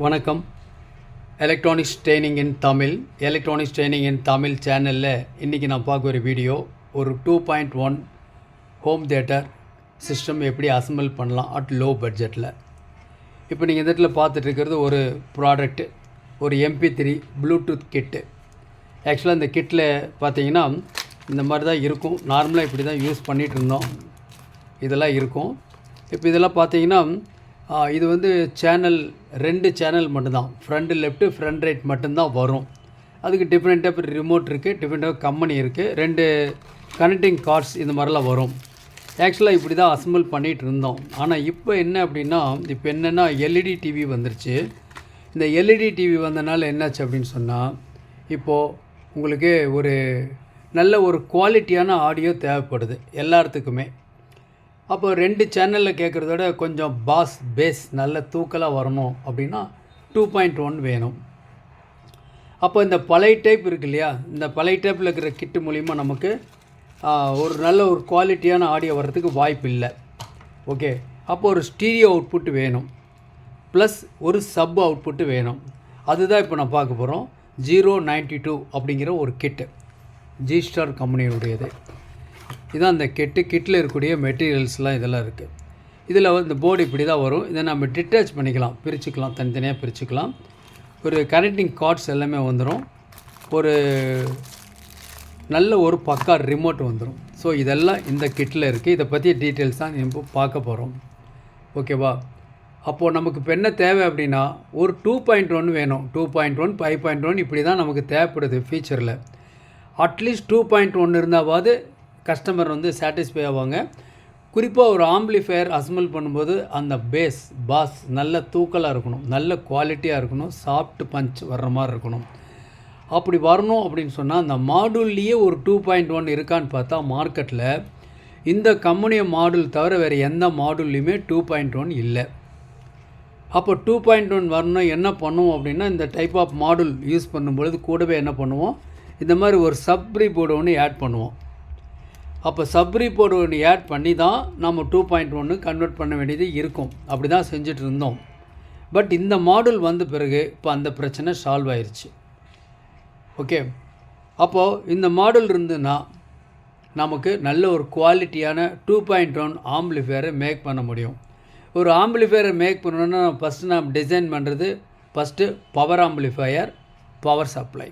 வணக்கம். Electronics training இன் தமிழ் சேனலில் இன்றைக்கி நான் பார்க்க ஒரு வீடியோ, ஒரு 2.1 ஹோம் தியேட்டர் சிஸ்டம் எப்படி அசம்பிள் பண்ணலாம் அட் லோ பட்ஜெட்டில். இப்போ நீங்கள் இந்த இடத்துல பார்த்துட்டு இருக்கிறது ஒரு ப்ராடக்ட்டு, ஒரு MP3 ப்ளூடூத் கிட்டு. ஆக்சுவலாக இந்த கிட்டில் பார்த்தீங்கன்னா இந்த மாதிரி தான் இருக்கும். நார்மலாக இப்படி தான் யூஸ் பண்ணிகிட்டு இருந்தோம். இதெல்லாம் இருக்கும். இப்போ இதெல்லாம் பார்த்தீங்கன்னா இது வந்து ரெண்டு சேனல் மட்டும்தான், ஃப்ரண்ட் லெஃப்ட்டு ஃப்ரண்ட் ரைட் மட்டும்தான் வரும். அதுக்கு டிஃப்ரெண்ட்டாக ரிமோட் இருக்குது, டிஃப்ரெண்ட்டாக கம்பெனி இருக்குது, 2 கனெக்டிங் கார்ட்ஸ் இந்த மாதிரிலாம் வரும். ஆக்சுவலாக இப்படி தான் அசம்பிள் பண்ணிகிட்டு இருந்தோம். ஆனால் இப்போ என்ன அப்படின்னா, இப்போ என்னென்னா எல்இடி டிவி வந்துருச்சு. இந்த எல்இடி டிவி வந்தனால என்னாச்சு அப்படின்னு சொன்னால், இப்போது உங்களுக்கு ஒரு நல்ல ஒரு குவாலிட்டியான ஆடியோ தேவைப்படுது எல்லாத்துக்குமே. அப்போ 2 சேனலில் கேட்குறத விட கொஞ்சம் பேஸ் நல்ல தூக்கலாக வரணும் அப்படின்னா 2.1 வேணும். அப்போ இந்த பழைய டைப் இருக்கு இல்லையா, இந்த பழைய டைப்பில் இருக்கிற கிட்டு மூலிமா நமக்கு ஒரு நல்ல ஒரு குவாலிட்டியான ஆடியோ வர்றதுக்கு வாய்ப்பு இல்லை. ஓகே, அப்போ ஒரு ஸ்டீரியோ அவுட்புட் வேணும், ப்ளஸ் ஒரு சப் அவுட்புட்டு வேணும். அதுதான் இப்போ நான் பார்க்க போகிறோம். 092 அப்படிங்கிற ஒரு கிட்டு, G-Star கம்பெனியுடையது. இதுதான் அந்த கிட்டில் இருக்கக்கூடிய மெட்டீரியல்ஸ்லாம் இதெல்லாம் இருக்குது. இதில் இந்த போர்டு இப்படி தான் வரும். இதை நம்ம டிட்டாச் பண்ணிக்கலாம், பிரிச்சுக்கலாம், தனித்தனியாக பிரிச்சுக்கலாம். ஒரு கனெக்டிங் கார்ட்ஸ் எல்லாமே வந்துடும். ஒரு நல்ல ஒரு பக்கா ரிமோட் வந்துடும். ஸோ இதெல்லாம் இந்த கிட்டில் இருக்குது. இதை பற்றிய டீட்டெயில்ஸ் தான் இப்போ பார்க்க போகிறோம். ஓகேவா? அப்போது நமக்கு இப்போ என்ன தேவை அப்படின்னா, ஒரு 2.1 வேணும். 2.1 5.1 இப்படி தான் நமக்கு தேவைப்படுது ஃபீச்சரில். அட்லீஸ்ட் 2.1 இருந்தாவது கஸ்டமர் வந்து சாட்டிஸ்ஃபை ஆவாங்க. குறிப்பாக ஒரு ஆம்பிளிஃபையர் அசம்பிள் பண்ணும்போது அந்த பாஸ் நல்ல தூக்கலாக இருக்கணும், நல்ல குவாலிட்டியாக இருக்கணும், சாஃப்ட் பஞ்ச் வர்ற மாதிரி இருக்கணும். அப்படி வரணும் அப்படின்னு சொன்னால் அந்த மாடுல்லையே ஒரு 2.1 இருக்கான்னு பார்த்தா மார்க்கெட்டில் இந்த கம்பெனியை மாடுல் தவிர வேறு எந்த மாடுல்லையுமே 2.1 இல்லை. அப்போ 2.1 வரணும் என்ன பண்ணுவோம் அப்படின்னா, இந்த டைப் ஆஃப் மாடுல் யூஸ் பண்ணும்பொழுது கூடவே என்ன பண்ணுவோம், இந்த மாதிரி ஒரு சப்ரி போர்டு ஒன்று ஆட் பண்ணுவோம். அப்போ சப்ரி போர்டு ஒன்று ஆட் பண்ணி தான் நம்ம 2.1 கன்வெர்ட் பண்ண வேண்டியது இருக்கும். அப்படி தான் செஞ்சுட்டு இருந்தோம். பட் இந்த மாடல் வந்த பிறகு இப்போ அந்த பிரச்சனை சால்வ் ஆயிடுச்சு. ஓகே, அப்போது இந்த மாடல் இருந்துன்னா நமக்கு நல்ல ஒரு குவாலிட்டியான 2.1 ஆம்பிளிஃபையரை மேக் பண்ண முடியும். ஒரு ஆம்பிளிஃபையரை மேக் பண்ணணுன்னா ஃபஸ்ட்டு நம்ம டிசைன் பண்ணுறது பவர் ஆம்பிளிஃபையர், பவர் சப்ளை.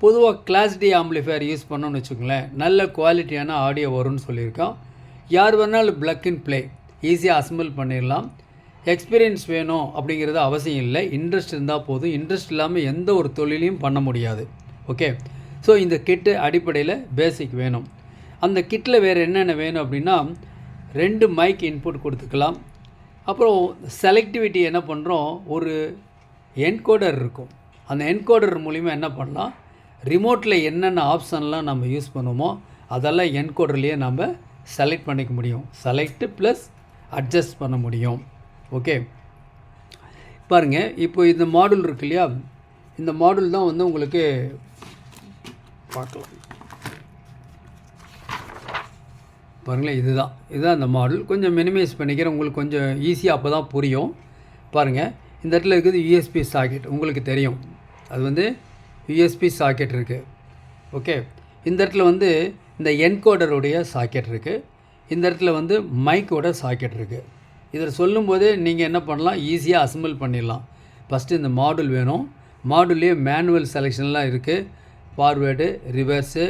பொதுவாக கிளாஸ் டி ஆம்பிளிஃபையர் யூஸ் பண்ணோன்னு வச்சுக்கோங்களேன், நல்ல குவாலிட்டியான ஆடியோ வரும்னு சொல்லியிருக்கோம். யார் வேணாலும் ப்ளக் அண்ட் ப்ளே ஈஸியாக அசம்பிள் பண்ணிடலாம். எக்ஸ்பீரியன்ஸ் வேணும் அப்படிங்கிறது அவசியம் இல்லை, இன்ட்ரெஸ்ட் இருந்தால் போதும். இன்ட்ரெஸ்ட் இல்லாமல் எந்த ஒரு தொழிலையும் பண்ண முடியாது. ஓகே, ஸோ இந்த கிட்டு அடிப்படையில் பேசிக் வேணும். அந்த கிட்டில் வேறு என்னென்ன வேணும் அப்படின்னா, 2 மைக் இன்புட் கொடுத்துக்கலாம். அப்புறம் செலக்டிவிட்டி என்ன பண்ணுறோம், ஒரு என்கோடர் இருக்கும். அந்த என்கோடர் மூலிமா என்ன பண்ணலாம், ரிமோட்டில் என்னென்ன ஆப்ஷன்லாம் நம்ம யூஸ் பண்ணுவோமோ அதெல்லாம் என்கோடர்லேயே நம்ம செலக்ட் பண்ணிக்க முடியும். செலக்ட் ப்ளஸ் அட்ஜஸ்ட் பண்ண முடியும். ஓகே, பாருங்கள், இப்போ இந்த மாடல் இருக்கு இல்லையா, இந்த மாடல் தான் வந்து உங்களுக்கு பார்க்கலாம். பாருங்களேன், இதுதான் இந்த மாடல். கொஞ்சம் மினிமைஸ் பண்ணிக்கிறேன், உங்களுக்கு கொஞ்சம் ஈஸியாக அப்போ தான் புரியும். பாருங்கள், இந்த இடத்துல இருக்குது USB சாக்கெட். உங்களுக்கு தெரியும், அது வந்து USB சாக்கெட் இருக்குது. ஓகே, இந்த இடத்துல வந்து இந்த என்கோடருடைய சாக்கெட் இருக்குது. இந்த இடத்துல வந்து மைக்கோட சாக்கெட் இருக்குது. இதில் சொல்லும்போதே நீங்கள் என்ன பண்ணலாம், ஈஸியாக அசம்பிள் பண்ணிடலாம். ஃபஸ்ட்டு இந்த மாடுல் வேணும். மாடுல்லையே மேனுவல் செலெக்ஷன்லாம் இருக்குது. Forward, reverse,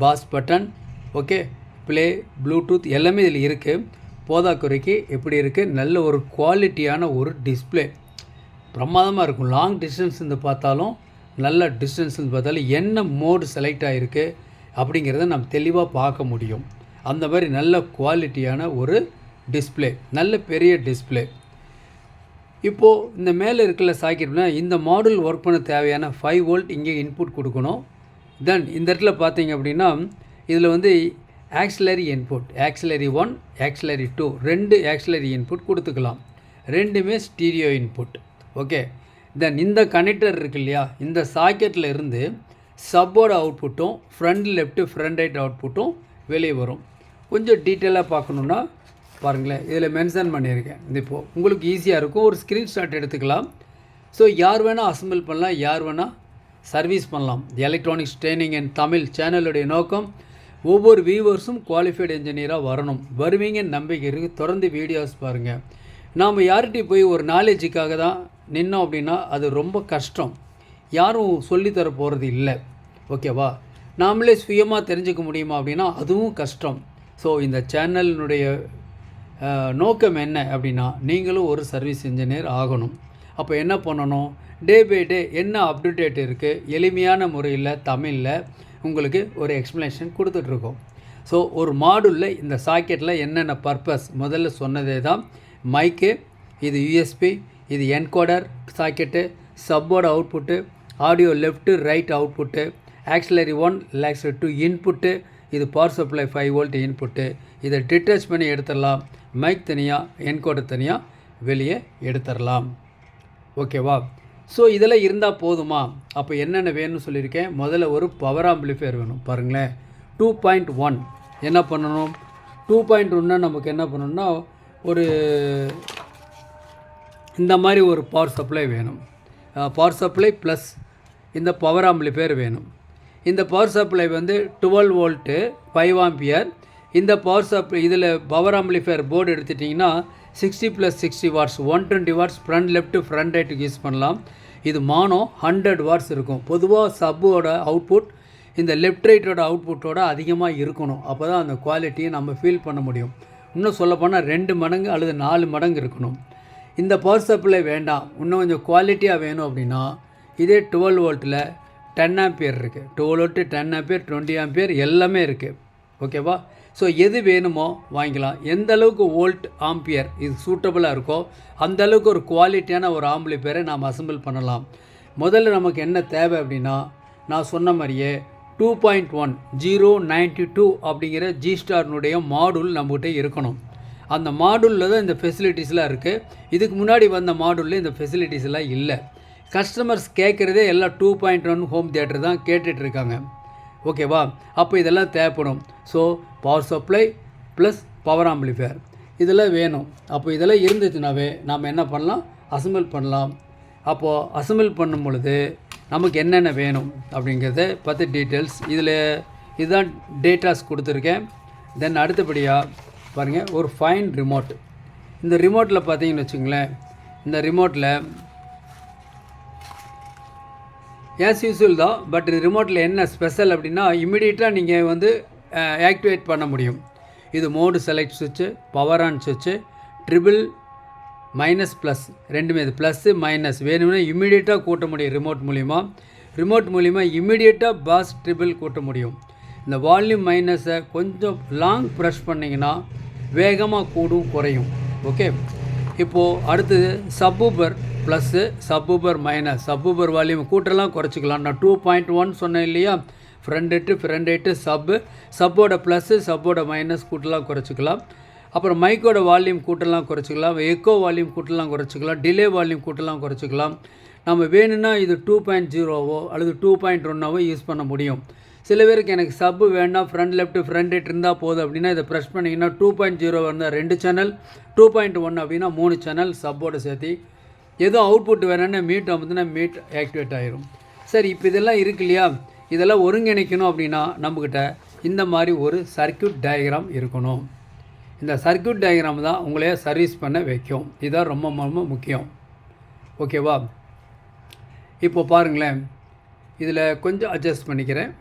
pass button, okay, play, Bluetooth எல்லாமே இதில் இருக்குது. போதாக்குறைக்கு எப்படி இருக்குது, நல்ல ஒரு குவாலிட்டியான ஒரு டிஸ்பிளே, பிரமாதமாக இருக்கும். லாங் டிஸ்டன்ஸ் இருந்து பார்த்தாலும், நல்ல டிஸ்டன்ஸ் இருந்து பார்த்தாலும் என்ன மோடு செலக்ட் ஆகிருக்கு அப்படிங்கிறத நம்ம தெளிவாக பார்க்க முடியும். அந்த மாதிரி நல்ல குவாலிட்டியான ஒரு டிஸ்பிளே, நல்ல பெரிய டிஸ்பிளே. இப்போது இந்த மேலே இருக்கிற சாக்கெட்னா இந்த மாடல் ஒர்க் பண்ண தேவையான 5 வோல்ட் இங்கே இன்புட் கொடுக்கணும். தென் இந்த இடத்துல பார்த்தீங்க அப்படின்னா இதில் வந்து auxiliary input, auxiliary 1, auxiliary 2 2 auxiliary input கொடுத்துக்கலாம். ரெண்டுமே ஸ்டீரியோ இன்புட். ஓகே, தென் இந்த கனெக்டர் இருக்கு இல்லையா, இந்த சாக்கெட்டில் இருந்து சப்போர்ட் அவுட்புட்டும் ஃப்ரண்ட் லெஃப்ட்டு ஃப்ரண்ட் ரைட் அவுட்புட்டும் வெளியே வரும். கொஞ்சம் டீட்டெயிலாக பார்க்கணுன்னா பாருங்களேன், இதில் மென்ஷன் பண்ணியிருக்கேன். இப்போது உங்களுக்கு ஈஸியாக இருக்கும். ஒரு ஸ்க்ரீன்ஷாட் எடுத்துக்கலாம். ஸோ யார் வேணால் அசம்பிள் பண்ணலாம், யார் வேணால் சர்வீஸ் பண்ணலாம். எலக்ட்ரானிக்ஸ் ட்ரைனிங் இன் தமிழ் சேனலுடைய நோக்கம் ஒவ்வொரு வியூவர்ஸும் குவாலிஃபைடு என்ஜினியராக வரணும். வருவீங்கன்னு நம்பிக்கை இருக்குது. தொடர்ந்து வீடியோஸ் பாருங்கள். நாம் யார்கிட்டையும் போய் ஒரு நாலேஜுக்காக தான் நின்னோம் அப்படின்னா அது ரொம்ப கஷ்டம். யாரும் சொல்லித்தர போகிறது இல்லை. ஓகேவா? நாமளே சுயமாக தெரிஞ்சுக்க முடியுமா அப்படின்னா அதுவும் கஷ்டம். ஸோ இந்த சேனலினுடைய நோக்கம் என்ன அப்படின்னா நீங்களும் ஒரு சர்வீஸ் இன்ஜினியர் ஆகணும். அப்போ என்ன பண்ணணும்? டே பை டே என்ன அப்டேட் இருக்குது, எளிமையான முறையில் தமிழில் உங்களுக்கு ஒரு எக்ஸ்ப்ளனேஷன் கொடுத்துட்ருக்கோம். ஸோ ஒரு மாடுலில் இந்த சாக்கெட்டில் என்னென்ன பர்பஸ் முதல்ல சொன்னதே தான். மைக்கு, இது யூஎஸ்பி, இது encoder socket, support output, audio left right output, auxiliary 1 auxiliary 2 input, இது பவர் சப்ளை 5 வோல்ட் இன்புட்டு. இதை டிட்டாச் பண்ணி எடுத்துடலாம். மைக் தனியாக, என்கோடர் தனியாக வெளியே எடுத்துடலாம். ஓகேவா? ஸோ இதெல்லாம் இருந்தால் போதுமா? அப்போ என்னென்ன வேணும்னு சொல்லியிருக்கேன். முதல்ல ஒரு பவர் ஆம்பிளிஃபையர் வேணும். பாருங்களேன், 2.1 என்ன பண்ணணும்? 2.1 நமக்கு என்ன பண்ணணும்னா ஒரு இந்த மாதிரி ஒரு பவர் சப்ளை வேணும். பவர் சப்ளை ப்ளஸ் இந்த பவர் ஆம்பிளிஃபையர் வேணும். இந்த பவர் சப்ளை வந்து 12 வோல்ட்டு 5 ஆம்பியர். இந்த பவர் சப்ளை இதில் பவர் ஆம்பிளிஃபையர் போர்டு எடுத்துட்டிங்கன்னா 60 + 60 watts, 120 watts front left front ரைட்டுக்கு யூஸ் பண்ணலாம். இது மானோ 100 வாட்ஸ் இருக்கும். பொதுவாக சப்போட அவுட்புட் இந்த லெஃப்ட் ரைட்டோட அவுட்புட்டோட அதிகமாக இருக்கணும். அப்போ தான் அந்த குவாலிட்டியை நம்ம ஃபீல் பண்ண முடியும். இன்னும் சொல்லப்போனால் 2 மடங்கு அல்லது 4 மடங்கு இருக்கணும். இந்த பவர் சப்ளை வேண்டாம், இன்னும் கொஞ்சம் குவாலிட்டியாக வேணும் அப்படின்னா இதே 12 வோல்ட்டில் 10 ஆம்பியர் இருக்குது. 12 வோல்ட்டு 10 ஆம்பியர் 20 ஆம்பியர் எல்லாமே இருக்குது. ஓகேவா? ஸோ எது வேணுமோ வாங்கிக்கலாம். எந்த அளவுக்கு வோல்ட் ஆம்பியர் இது சூட்டபுளாக இருக்கோ அந்த அளவுக்கு ஒரு குவாலிட்டியான ஒரு ஆம்பிளிஃபையரை நாம் அசம்பிள் பண்ணலாம். முதல்ல நமக்கு என்ன தேவை அப்படின்னா நான் சொன்ன மாதிரியே 2.1 092 அப்படிங்கிற ஜிஸ்டார்னுடைய மாடுல் நம்மகிட்ட இருக்கணும். அந்த மாடுலில் தான் இந்த ஃபெசிலிட்டிஸ்லாம் இருக்குது. இதுக்கு முன்னாடி வந்த மாடுலில் இந்த ஃபெசிலிட்டிஸ்லாம் இல்லை. கஸ்டமர்ஸ் கேட்குறதே எல்லாம் 2.1 ஹோம் தியேட்டர் தான் கேட்டுட்ருக்காங்க. ஓகேவா? அப்போ இதெல்லாம் தேவைப்படும். So power supply plus power amplifier இதெல்லாம் வேணும். அப்போ இதெல்லாம் இருந்துச்சுனாவே நாம் என்ன பண்ணலாம்? அசம்பிள் பண்ணலாம். அப்போது அசம்பிள் பண்ணும் பொழுது நமக்கு என்னென்ன வேணும் அப்படிங்கிறத பற்றி டீட்டெயில்ஸ் இதில் இதுதான் டேட்டாஸ் கொடுத்துருக்கேன். தென் அடுத்தபடியாக பாருங்கள், ஒரு ஃபைன் ரிமோட். இந்த ரிமோட்டில் பார்த்தீங்கன்னு வச்சுங்களேன், இந்த ரிமோட்டில் ஆஸ் யூஸ்வல் தான். பட் ரிமோட்டில் என்ன ஸ்பெஷல் அப்படின்னா இம்மிடியேட்டாக நீங்கள் வந்து ஆக்டிவேட் பண்ண முடியும். இது மோடு செலக்ட் சுவிட்சு, பவர் ஆன் சுவிட்சு, ட்ரிபிள் மைனஸ் ப்ளஸ் ரெண்டுமே. இது ப்ளஸ்ஸு மைனஸ் வேணும்னா இம்மிடியேட்டாக கூட்ட முடியும். ரிமோட் மூலிமா இம்மிடியேட்டாக பாஸ் ட்ரிபிள் கூட்ட முடியும். இந்த வால்யூம் மைனஸை கொஞ்சம் லாங் ப்ரெஷ் பண்ணிங்கன்னா வேகமாக கூடும் குறையும். ஓகே, இப்போது அடுத்தது சப்பூபர் ப்ளஸ்ஸு, சப்பூபர் மைனஸ். சப்பூபர் வால்யூம் கூட்டலாம் குறைச்சிக்கலாம். நான் 2.1 சொன்னேன் இல்லையா? ஃப்ரண்ட் ரைட்டு சப்போட ப்ளஸ்ஸு சப்போட மைனஸ் கூட்டலாம் குறைச்சிக்கலாம். அப்புறம் மைக்கோட வால்யூம் கூட்டலாம் குறைச்சிக்கலாம். எக்கோ வால்யூம் கூட்டலாம் குறைச்சிக்கலாம். டிலே வால்யூம் கூட்டலாம் குறைச்சிக்கலாம். நம்ம வேணும்னா இது 2.0வோ அல்லது 2.1வோ யூஸ் பண்ண முடியும். சில பேருக்கு எனக்கு சப்பு வேண்டாம், ஃப்ரண்ட் லெஃப்ட்டு ஃப்ரண்ட் ரைட் இருந்தால் போதும் அப்படின்னா இதை ப்ரெஸ் பண்ணிங்கன்னா 2.0 இருந்தால் 2 சேனல், 2.1 அப்படின்னா 3 சேனல் சப்போட சேர்த்து. எதுவும் அவுட்புட் வேணும்னா மீட் அமுத்துனா மீட் ஆக்டிவேட் ஆகிரும். சரி, இப்போ இதெல்லாம் இருக்கு இல்லையா? இதெல்லாம் ஒருங்கிணைக்கணும் அப்படின்னா நம்மக்கிட்ட இந்த மாதிரி ஒரு சர்க்யூட் டயக்ராம் இருக்கணும். இந்த சர்க்யூட் டயக்ராம் தான் உங்களையே சர்வீஸ் பண்ண வைக்கும். இதுதான் ரொம்ப ரொம்ப முக்கியம். ஓகேவா? இப்போ பாருங்களேன், இதில் கொஞ்சம் அட்ஜஸ்ட் பண்ணிக்கிறேன்.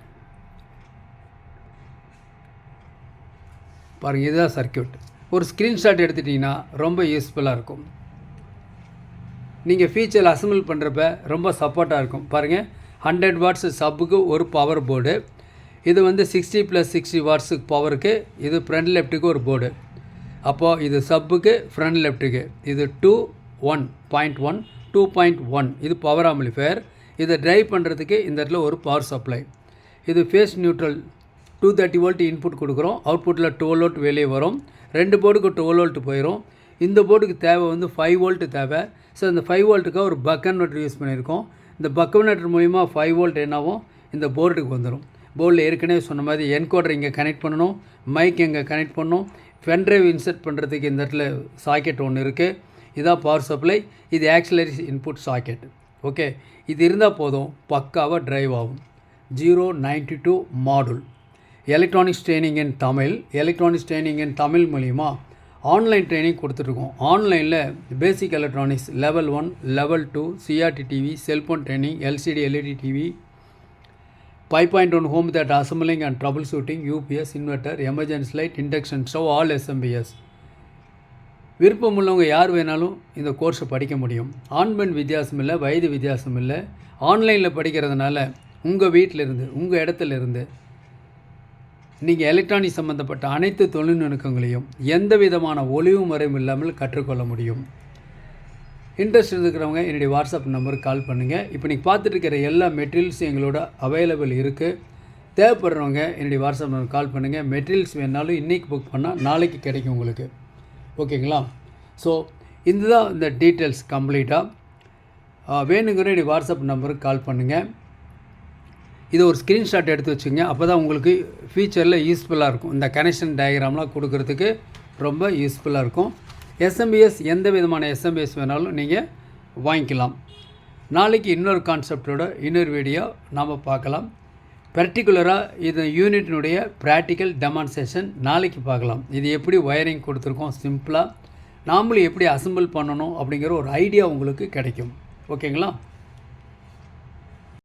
பாருங்கள், இதுதான் சர்க்யூட். ஒரு ஸ்க்ரீன்ஷாட் எடுத்துட்டிங்கன்னா ரொம்ப யூஸ்ஃபுல்லாக இருக்கும். நீங்கள் ஃபீச்சர் அசம்பிள் பண்ணுறப்ப ரொம்ப சப்போர்ட்டாக இருக்கும். பாருங்கள், 100 வாட்ஸ் சப்புக்கு ஒரு பவர் போர்டு. இது வந்து 60 + 60 வாட்ஸுக்கு பவருக்கு. இது ஃப்ரண்ட் லெஃப்ட்டுக்கு ஒரு போர்டு. அப்போது இது சப்புக்கு ஃப்ரண்ட் லெஃப்ட்டுக்கு. இது 2.1 2.1 இது பவர் ஆம்பிளிஃபையர். இதை ட்ரைவ் பண்ணுறதுக்கு இந்த இடத்துல ஒரு பவர் சப்ளை. இது ஃபேஸ் நியூட்ரல் 230 வோல்ட் இன்புட் கொடுக்குறோம். அவுட்புட்டில் 12 வோல்ட் வெளியே வரும். 2 போர்டுக்கு 12 வோல்ட் போயிடும். இந்த போர்டுக்கு தேவை வந்து 5 வோல்ட் தேவை. ஸோ இந்த 5 வோல்ட்டுக்காக ஒரு பக் கன்வெர்ட்டர் யூஸ் பண்ணியிருக்கோம். இந்த பக் கன்வெர்ட்டர் மூலிமா 5 வோல்ட் என்னாவும் இந்த போர்டுக்கு வந்துடும். போர்டில் ஏற்கனவே சொன்ன மாதிரி என்கோடர் இங்கே கனெக்ட் பண்ணணும், மைக் இங்கே கனெக்ட் பண்ணணும், பென் ட்ரைவ் இன்சர்ட் பண்ணுறதுக்கு இந்த இடத்துல சாக்கெட் ஒன்று இருக்குது. இதான் பவர் சப்ளை. இது ஆக்சிலரி இன்புட் சாக்கெட். ஓகே, இது இருந்தால் போதும், பக்காவாக டிரைவ் ஆகும். 092 module electronics training in Tamil. Electronics training in Tamil மூலிமா ஆன்லைன் ட்ரைனிங் கொடுத்துட்ருக்கோம். ஆன்லைனில் basic electronics level 1, level 2, CRT TV, cellphone training, LCD LED TV, 5.1 home theatre assembling and troubleshooting, UPS, inverter, emergency light, induction stove, all SMPS. விருப்பம் உள்ளவங்க யார் வேணாலும் இந்த கோர்ஸை படிக்க முடியும். ஆண் பெண் வித்தியாசம் இல்லை, வயது வித்தியாசம் இல்லை. ஆன்லைனில் படிக்கிறதுனால உங்கள் வீட்டில் இருந்து, உங்கள் இடத்துல இருந்து நீங்கள் எலக்ட்ரானிக் சம்மந்தப்பட்ட அனைத்து தொழில்நுட்பங்களையும் எந்த விதமான ஒளிவு மறைவும் இல்லாமல் கற்றுக்கொள்ள முடியும். இன்ட்ரெஸ்ட் இருக்கிறவங்க என்னுடைய வாட்ஸ்அப் நம்பருக்கு கால் பண்ணுங்கள். இப்போ நீங்கள் பார்த்துட்டு இருக்கிற எல்லா மெட்டீரியல்ஸும் எங்களோட அவைலபிள் இருக்குது. தேவைப்படுறவங்க என்னுடைய வாட்ஸ்அப் நம்பருக்கு கால் பண்ணுங்கள். மெட்டீரியல்ஸ் வேணாலும் இன்றைக்கி புக் பண்ணால் நாளைக்கு கிடைக்கும் உங்களுக்கு. ஓகேங்களா? ஸோ இதுதான் இந்த டீட்டெயில்ஸ் கம்ப்ளீட்டாக. வேணுங்கிற என்னுடைய வாட்ஸ்அப் நம்பருக்கு கால் பண்ணுங்கள். இதை ஒரு ஸ்க்ரீன்ஷாட் எடுத்து வச்சுங்க. அப்போ தான் உங்களுக்கு ஃபியூச்சரில் யூஸ்ஃபுல்லாக இருக்கும். இந்த கனெக்ஷன் டயக்ராம்லாம் கொடுக்கறதுக்கு ரொம்ப யூஸ்ஃபுல்லாக இருக்கும். எஸ்எம்பிஎஸ் எந்த விதமான எஸ்எம்பிஎஸ் வேணாலும் நீங்கள் வாங்கிக்கலாம். நாளைக்கு இன்னொரு கான்செப்டோட இன்னொரு வீடியோ நாம் பார்க்கலாம். பர்டிகுலராக இது யூனிட்டினுடைய ப்ராக்டிக்கல் டெமான்ஸ்ட்ரேஷன் நாளைக்கு பார்க்கலாம். இது எப்படி ஒயரிங் கொடுத்துருக்கோம் சிம்பிளாக, நாமளும் எப்படி அசம்பிள் பண்ணணும் அப்படிங்கிற ஒரு ஐடியா உங்களுக்கு கிடைக்கும். ஓகேங்களா?